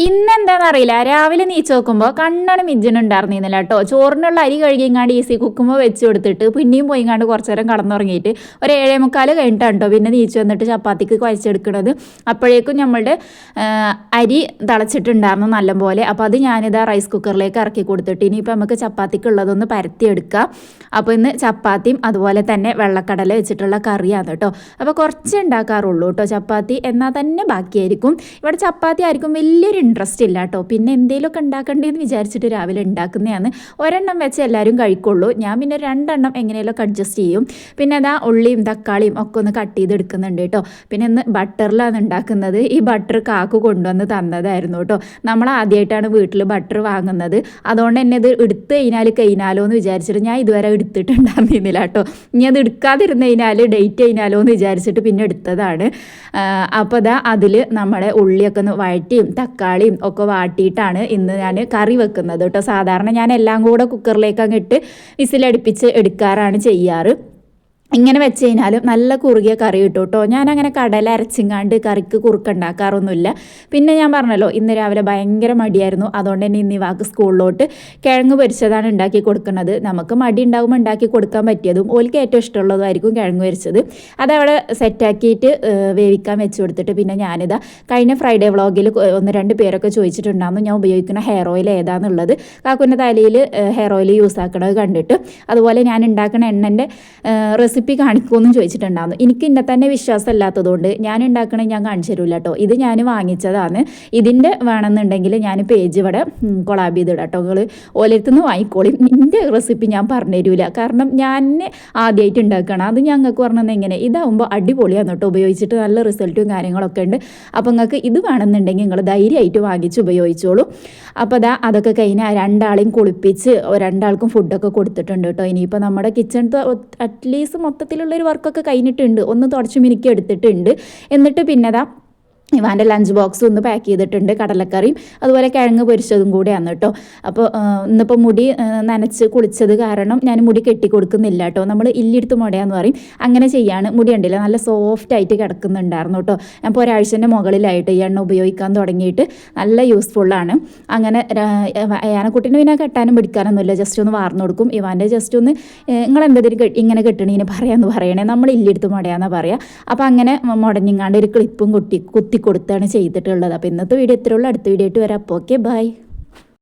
ഇന്നെന്താണെന്നറിയില്ല, രാവിലെ നീച്ച് നോക്കുമ്പോൾ കണ്ണാണ് മിജ്ജനുണ്ടായിരുന്നില്ല കേട്ടോ. ചോറിനുള്ള അരി കഴുകിങ്ങാണ്ട് ഈസി കുക്കുമ്പോൾ വെച്ച് കൊടുത്തിട്ട് പിന്നെയും പോയിങ്ങാണ്ട് കുറച്ച് നേരം കടന്നുറങ്ങിയിട്ട് ഒരു 7:45 കഴിഞ്ഞിട്ടാണ് കേട്ടോ പിന്നെ നീച്ച് വന്നിട്ട് ചപ്പാത്തിക്ക് കുഴച്ചെടുക്കുന്നത്. അപ്പോഴേക്കും നമ്മളുടെ അരി തിളച്ചിട്ടുണ്ടായിരുന്നു നല്ലപോലെ. അപ്പോൾ അത് ഞാനിതാ റൈസ് കുക്കറിലേക്ക് ഇറക്കി കൊടുത്തിട്ട് ഇനിയിപ്പോൾ നമുക്ക് ചപ്പാത്തിക്കുള്ളതൊന്ന് പരത്തിയെടുക്കാം. അപ്പോൾ ഇന്ന് ചപ്പാത്തിയും അതുപോലെ തന്നെ വെള്ളക്കടല വെച്ചിട്ടുള്ള കറിയാണ് കേട്ടോ. അപ്പോൾ കുറച്ച് ഉണ്ടാക്കാറുള്ളൂ കേട്ടോ ചപ്പാത്തി, എന്നാൽ തന്നെ ബാക്കിയായിരിക്കും. ഇവിടെ ചപ്പാത്തി ആയിരിക്കും വലിയൊരു ഇൻട്രസ്റ്റ് ഇല്ല കേട്ടോ. പിന്നെ എന്തെങ്കിലുമൊക്കെ ഉണ്ടാക്കണ്ടേന്ന് വിചാരിച്ചിട്ട് രാവിലെ ഉണ്ടാക്കുന്നതാണ്. ഒരെണ്ണം വെച്ച് എല്ലാവരും കഴിക്കുള്ളൂ. ഞാൻ പിന്നെ 2 എണ്ണം എങ്ങനെയൊക്കെ അഡ്ജസ്റ്റ് ചെയ്യും. പിന്നെ അതാ ഉള്ളിയും തക്കാളിയും ഒക്കെ ഒന്ന് കട്ട് ചെയ്തെടുക്കുന്നുണ്ട് കേട്ടോ. പിന്നെ ഇന്ന് ബട്ടറിലാണ് ഉണ്ടാക്കുന്നത്. ഈ ബട്ടർ കാക്കു കൊണ്ടുവന്ന് തന്നതായിരുന്നു കേട്ടോ. നമ്മൾ ആദ്യമായിട്ടാണ് വീട്ടിൽ ബട്ടർ വാങ്ങുന്നത്. അതുകൊണ്ട് തന്നെ ഇത് എടുത്ത് കഴിഞ്ഞാലോ എന്ന് വിചാരിച്ചിട്ട് ഞാൻ ഇതുവരെ എടുത്തിട്ടുണ്ടായിരുന്നില്ല കേട്ടോ. ഇനി അത് എടുക്കാതിരുന്ന് കഴിഞ്ഞാൽ ഡേറ്റ് കഴിഞ്ഞാലോ എന്ന് വിചാരിച്ചിട്ട് പിന്നെ എടുത്തതാണ്. അപ്പോൾ അതാ അതിൽ നമ്മുടെ ഉള്ളിയൊക്കെ ഒന്ന് വഴറ്റിയും തക്കാളിയും ഒക്കെ വാട്ടിയിട്ടാണ് ഇന്ന് ഞാൻ കറി വെക്കുന്നത് കേട്ടോ. സാധാരണ ഞാൻ എല്ലാം കൂടെ കുക്കറിലേക്ക് അങ്ങിട്ട് വിസിലടുപ്പിച്ച് എടുക്കാറാണ് ചെയ്യാറ്. ഇങ്ങനെ വെച്ച് കഴിഞ്ഞാലും നല്ല കുറുകിയ കറി കിട്ടും കേട്ടോ. ഞാനങ്ങനെ കടല അരച്ചിങ്ങാണ്ട് കറിക്ക് കുറുക്കുണ്ടാക്കാറൊന്നുമില്ല. പിന്നെ ഞാൻ പറഞ്ഞല്ലോ ഇന്ന് രാവിലെ ഭയങ്കര മടിയായിരുന്നു. അതുകൊണ്ട് തന്നെ ഇന്ന് ഇവാക്ക് സ്കൂളിലോട്ട് കിഴങ്ങ് പൊരിച്ചതാണ് ഉണ്ടാക്കി കൊടുക്കുന്നത്. നമുക്ക് മടി ഉണ്ടാകുമ്പോൾ ഉണ്ടാക്കി കൊടുക്കാൻ പറ്റിയതും ഓൽക്ക് ഏറ്റവും ഇഷ്ടമുള്ളതുമായിരിക്കും കിഴങ്ങ് പൊരിച്ചത്. അതവിടെ സെറ്റാക്കിയിട്ട് വേവിക്കാൻ വെച്ച് കൊടുത്തിട്ട് പിന്നെ ഞാനിതാ കഴിഞ്ഞ ഫ്രൈഡേ വ്ളോഗിൽ 1-2 പേരൊക്കെ ചോദിച്ചിട്ടുണ്ടായിരുന്നു ഞാൻ ഉപയോഗിക്കുന്ന ഹെയർ ഓയിൽ ഏതാണെന്നുള്ളത്. കാക്കുൻ്റെ തലയിൽ ഹെയർ ഓയിൽ യൂസ് ആക്കണത് കണ്ടിട്ട്. അതുപോലെ ഞാൻ ഉണ്ടാക്കുന്ന എണ്ണൻ്റെ റെസിപ്പി കാണിക്കുമെന്നും ചോദിച്ചിട്ടുണ്ടായിരുന്നു. എനിക്ക് ഇന്നെ തന്നെ വിശ്വാസം ഇല്ലാത്തതുകൊണ്ട് ഞാൻ ഉണ്ടാക്കണത് ഞാൻ കാണിച്ചു തരില്ല കേട്ടോ. ഇത് ഞാൻ വാങ്ങിച്ചതാണ്. ഇതിൻ്റെ വേണമെന്നുണ്ടെങ്കിൽ ഞാൻ പേജ് ഇവിടെ കൊളാബ് ചെയ്തിടാം കേട്ടോ. നിങ്ങൾ ഓലത്തുനിന്ന് വാങ്ങിക്കോളി. എൻ്റെ റെസിപ്പി ഞാൻ പറഞ്ഞു തരില്ല, കാരണം ഞാൻ ആദ്യമായിട്ട് ഉണ്ടാക്കണം. അത് ഞങ്ങൾക്ക് പറഞ്ഞത് എങ്ങനെ ഇതാവുമ്പോൾ അടിപൊളിയാണ് കേട്ടോ. ഉപയോഗിച്ചിട്ട് നല്ല റിസൾട്ടും കാര്യങ്ങളൊക്കെ ഉണ്ട്. അപ്പോൾ നിങ്ങൾക്ക് ഇത് വേണമെന്നുണ്ടെങ്കിൽ നിങ്ങൾ ധൈര്യമായിട്ട് വാങ്ങിച്ച് ഉപയോഗിച്ചോളൂ. അപ്പോൾ അതൊക്കെ കഴിഞ്ഞാൽ 2 ആളെയും കുളിപ്പിച്ച് 2 ആൾക്കും ഫുഡൊക്കെ കൊടുത്തിട്ടുണ്ട് കേട്ടോ. ഇനിയിപ്പോൾ നമ്മുടെ കിച്ചൺ അറ്റ്ലീസ്റ്റ് മൊത്തത്തിലുള്ളൊരു വർക്കൊക്കെ കഴിഞ്ഞിട്ടുണ്ട്. ഒന്ന് തുടച്ചു മിനുക്കി എടുത്തിട്ടുണ്ട്. എന്നിട്ട് പിന്നെ ഇവാൻ്റെ ലഞ്ച് ബോക്സ് ഒന്ന് പാക്ക് ചെയ്തിട്ടുണ്ട്. കടലക്കറിയും അതുപോലെ കിഴങ്ങ് പൊരിച്ചതും കൂടെയാണ് കേട്ടോ. അപ്പോൾ ഇന്നിപ്പോൾ മുടി നനച്ച് കുളിച്ചത് കാരണം ഞാൻ മുടി കെട്ടി കൊടുക്കുന്നില്ല കേട്ടോ. നമ്മൾ ഇല്ലെടുത്ത് മുടയാന്ന് പറയും, അങ്ങനെ ചെയ്യാണ്. മുടി ഉണ്ടല്ലോ നല്ല സോഫ്റ്റായിട്ട് കിടക്കുന്നുണ്ടായിരുന്നു കേട്ടോ. അപ്പോൾ ഒരാഴ്ചൻ്റെ മുകളിലായിട്ട് ഈ എണ്ണ ഉപയോഗിക്കാൻ തുടങ്ങിയിട്ട് നല്ല യൂസ്ഫുള്ളാണ്. അങ്ങനെ യാനക്കുട്ടീനെ പിന്നെ കെട്ടാനും പിടിക്കാനൊന്നുമില്ല, ജസ്റ്റ് ഒന്ന് വാർന്നു കൊടുക്കും. ഇവാൻ്റെ ജസ്റ്റ് ഒന്ന് നിങ്ങളെന്തെങ്കിലും ഇങ്ങനെ കെട്ടണീന് പറയാമെന്ന് പറയണേ, നമ്മൾ ഇല്ലെടുത്ത് മുടയാന്നാണ് പറയുക. അപ്പോൾ അങ്ങനെ മുടഞ്ഞിങ്ങാണ്ട് ഒരു ക്ലിപ്പും കുത്തി കൊടുത്താണ് ചെയ്തിട്ടുള്ളത്. അപ്പോൾ ഇന്നത്തെ വീഡിയോ ഇത്രയുള്ളൂ. അടുത്ത വീഡിയോ ആയിട്ട് വരാം. അപ്പോൾ ഓക്കെ, ബൈ.